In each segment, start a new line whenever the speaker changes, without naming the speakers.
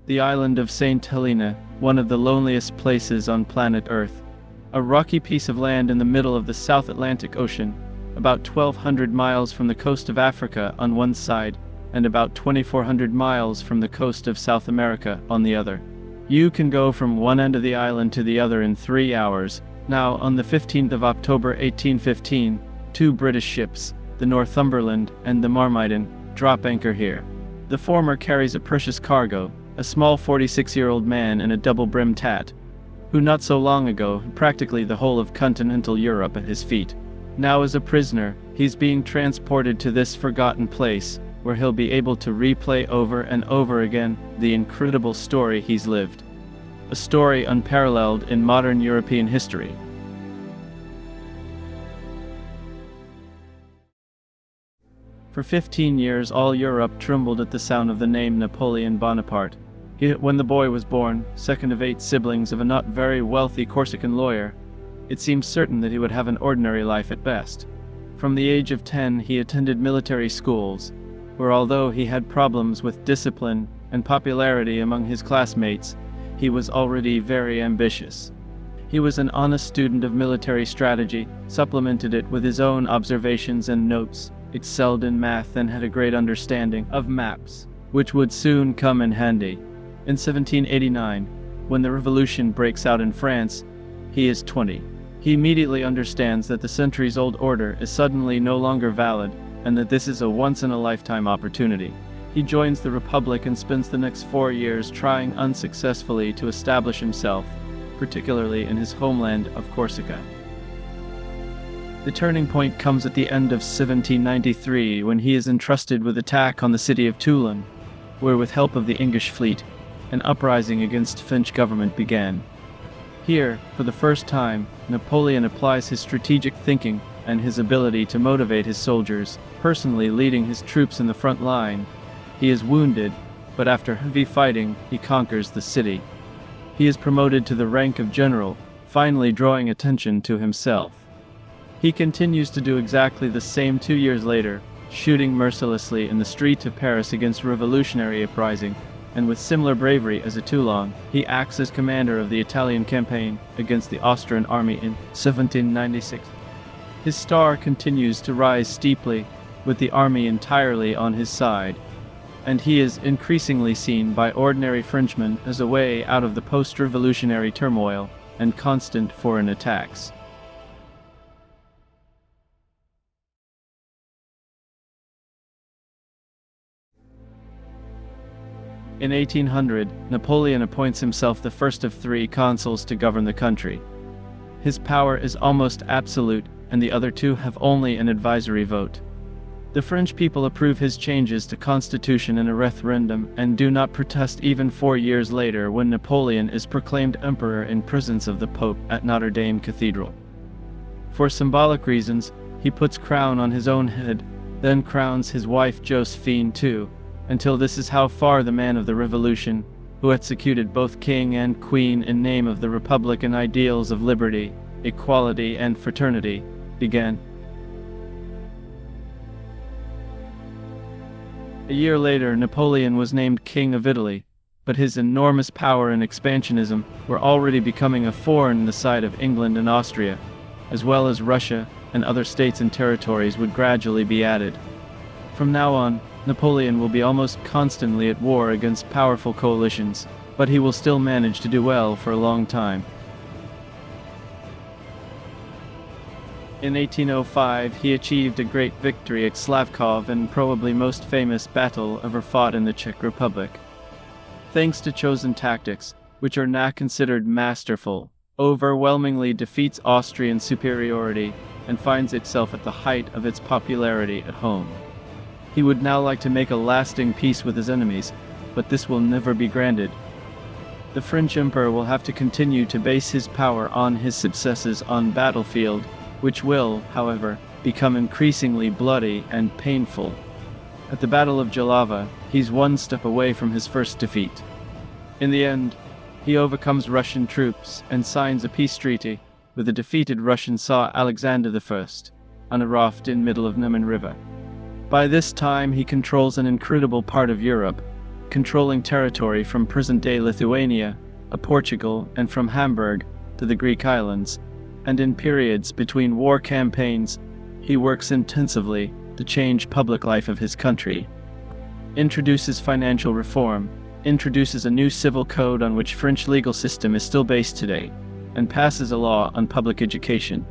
The island of St. Helena, one of the loneliest places on planet Earth. A rocky piece of land in the middle of the South Atlantic Ocean, about 1,200 miles from the coast of Africa on one side, and about 2,400 miles from the coast of South America on the other. You can go from one end of the island to the other in 3 hours. Now, on the 15th of October 1815, 2 British ships, the Northumberland and the Marmaden, drop anchor here. The former carries a precious cargo, a small 46-year-old man in a double-brimmed hat, who not so long ago had practically the whole of continental Europe at his feet. Now as a prisoner, he's being transported to this forgotten place, where he'll be able to replay over and over again the incredible story he's lived. A story unparalleled in modern European history. For 15 years all Europe trembled at the sound of the name Napoleon Bonaparte. When the boy was born, second of 8 siblings of a not very wealthy Corsican lawyer, it seemed certain that he would have an ordinary life at best. From the age of 10 he attended military schools, where although he had problems with discipline and popularity among his classmates, he was already very ambitious. He was an honest student of military strategy, supplemented it with his own observations and notes, excelled in math and had a great understanding of maps, which would soon come in handy. In 1789, when the revolution breaks out in France, he is 20. He immediately understands that the centuries-old order is suddenly no longer valid, and that this is a once-in-a-lifetime opportunity. He joins the Republic and spends the next 4 years trying unsuccessfully to establish himself, particularly in his homeland of Corsica. The turning point comes at the end of 1793 when he is entrusted with attack on the city of Toulon, where with help of the English fleet, an uprising against French government began. Here, for the first time, Napoleon applies his strategic thinking and his ability to motivate his soldiers, personally leading his troops in the front line. He is wounded, but after heavy fighting, he conquers the city. He is promoted to the rank of general, finally drawing attention to himself. He continues to do exactly the same 2 years later, shooting mercilessly in the streets of Paris against revolutionary uprising, and with similar bravery as at Toulon, he acts as commander of the Italian campaign against the Austrian army in 1796. His star continues to rise steeply, with the army entirely on his side, and he is increasingly seen by ordinary Frenchmen as a way out of the post-revolutionary turmoil and constant foreign attacks. In 1800, Napoleon appoints himself the first of 3 consuls to govern the country. His power is almost absolute, and the other 2 have only an advisory vote. The French people approve his changes to constitution in a referendum and do not protest even 4 years later when Napoleon is proclaimed emperor in presence of the Pope at Notre Dame Cathedral. For symbolic reasons, he puts crown on his own head, then crowns his wife Josephine too, until this is how far the man of the revolution, who executed both king and queen in name of the republican ideals of liberty, equality and fraternity, began. A year later, Napoleon was named King of Italy, but his enormous power and expansionism were already becoming a thorn in the side of England and Austria, as well as Russia and other states and territories would gradually be added. From now on, Napoleon will be almost constantly at war against powerful coalitions, but he will still manage to do well for a long time. In 1805, he achieved a great victory at Slavkov and probably most famous battle ever fought in the Czech Republic. Thanks to chosen tactics, which are now considered masterful, overwhelmingly defeats Austrian superiority and finds itself at the height of its popularity at home. He would now like to make a lasting peace with his enemies, but this will never be granted. The French emperor will have to continue to base his power on his successes on battlefield, which will, however, become increasingly bloody and painful. At the Battle of Jalava, he's one step away from his first defeat. In the end, he overcomes Russian troops and signs a peace treaty with the defeated Russian Tsar Alexander I on a raft in middle of Neman River. By this time he controls an incredible part of Europe, controlling territory from present-day Lithuania, Portugal, and from Hamburg to the Greek islands, and in periods between war campaigns, he works intensively to change public life of his country, introduces financial reform, introduces a new civil code on which French legal system is still based today, and passes a law on public education.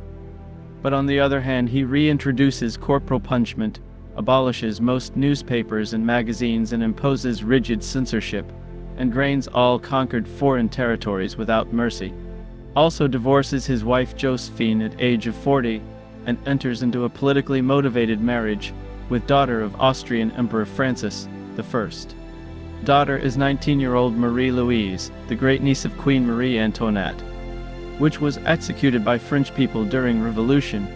But on the other hand, he reintroduces corporal punishment, abolishes most newspapers and magazines, and imposes rigid censorship, and drains all conquered foreign territories without mercy. Also divorces his wife Josephine at age of 40, and enters into a politically motivated marriage with daughter of Austrian Emperor Francis I. Daughter is 19-year-old Marie-Louise, the great niece of Queen Marie Antoinette, which was executed by French people during Revolution,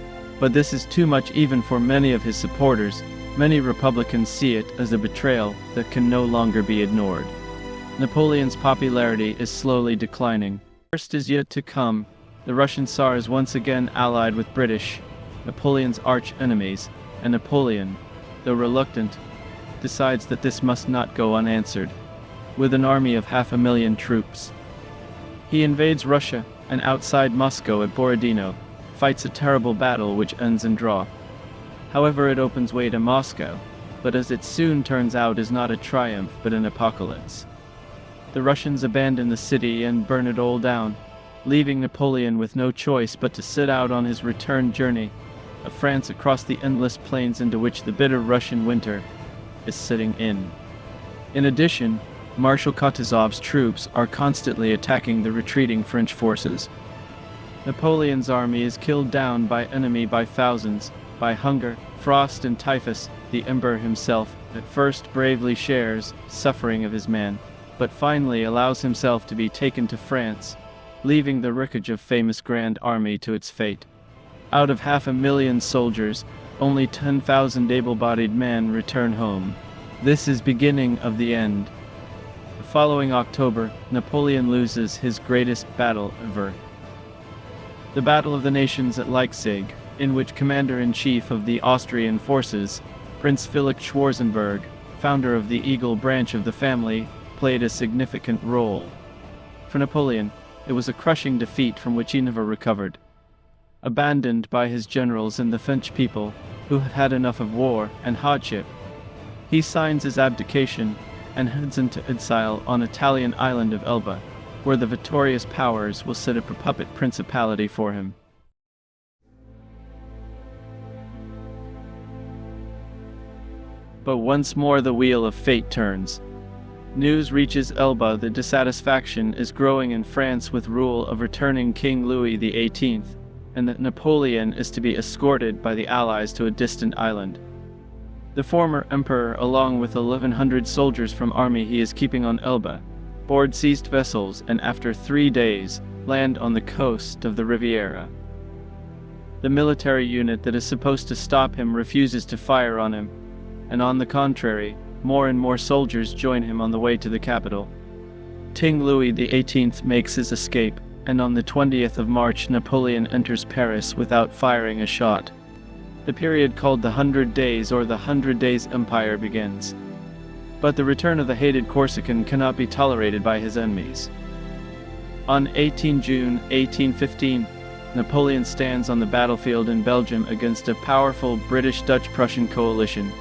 but this is too much even for many of his supporters. Many Republicans see it as a betrayal that can no longer be ignored. Napoleon's popularity is slowly declining. Worst is yet to come. The Russian Tsar is once again allied with British, Napoleon's arch enemies, and Napoleon, though reluctant, decides that this must not go unanswered. With an army of 500,000 troops, he invades Russia, and outside Moscow at Borodino, fights a terrible battle which ends in draw. However, it opens way to Moscow, but as it soon turns out is not a triumph but an apocalypse. The Russians abandon the city and burn it all down, leaving Napoleon with no choice but to set out on his return journey of France across the endless plains into which the bitter Russian winter is setting in. In addition, Marshal Kutuzov's troops are constantly attacking the retreating French forces. Napoleon's army is killed down by enemy by thousands, by hunger, frost, and typhus. The emperor himself at first bravely shares suffering of his men, but finally allows himself to be taken to France, leaving the wreckage of famous Grand Army to its fate. Out of 500,000 soldiers, only 10,000 able-bodied men return home. This is beginning of the end. The following October, Napoleon loses his greatest battle ever. The Battle of the Nations at Leipzig, in which Commander-in-Chief of the Austrian forces, Prince Felix Schwarzenberg, founder of the Eagle branch of the family, played a significant role. For Napoleon, it was a crushing defeat from which he never recovered. Abandoned by his generals and the French people, who had had enough of war and hardship, he signs his abdication and heads into exile on Italian island of Elba, where the victorious powers will set up a puppet principality for him. But once more the wheel of fate turns. News reaches Elba that dissatisfaction is growing in France with rule of returning King Louis XVIII, and that Napoleon is to be escorted by the Allies to a distant island. The former emperor, along with 1,100 soldiers from army he is keeping on Elba, board seized vessels and after 3 days land on the coast of the Riviera. The military unit that is supposed to stop him refuses to fire on him, and on the contrary, more and more soldiers join him on the way to the capital. King Louis XVIII makes his escape, and on the 20th of March Napoleon enters Paris without firing a shot. The period called the 100 Days or the 100 Days Empire begins. But the return of the hated Corsican cannot be tolerated by his enemies. On 18 June 1815, Napoleon stands on the battlefield in Belgium against a powerful British-Dutch-Prussian coalition,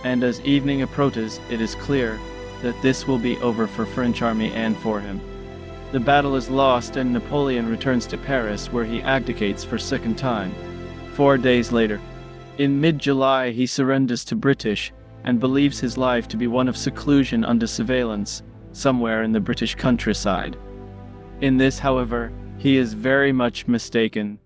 and as evening approaches, it is clear that this will be over for French army and for him. The battle is lost and Napoleon returns to Paris, where he abdicates for second time. 4 days later, in mid-July, he surrenders to British and believes his life to be one of seclusion under surveillance, somewhere in the British countryside. In this, however, he is very much mistaken.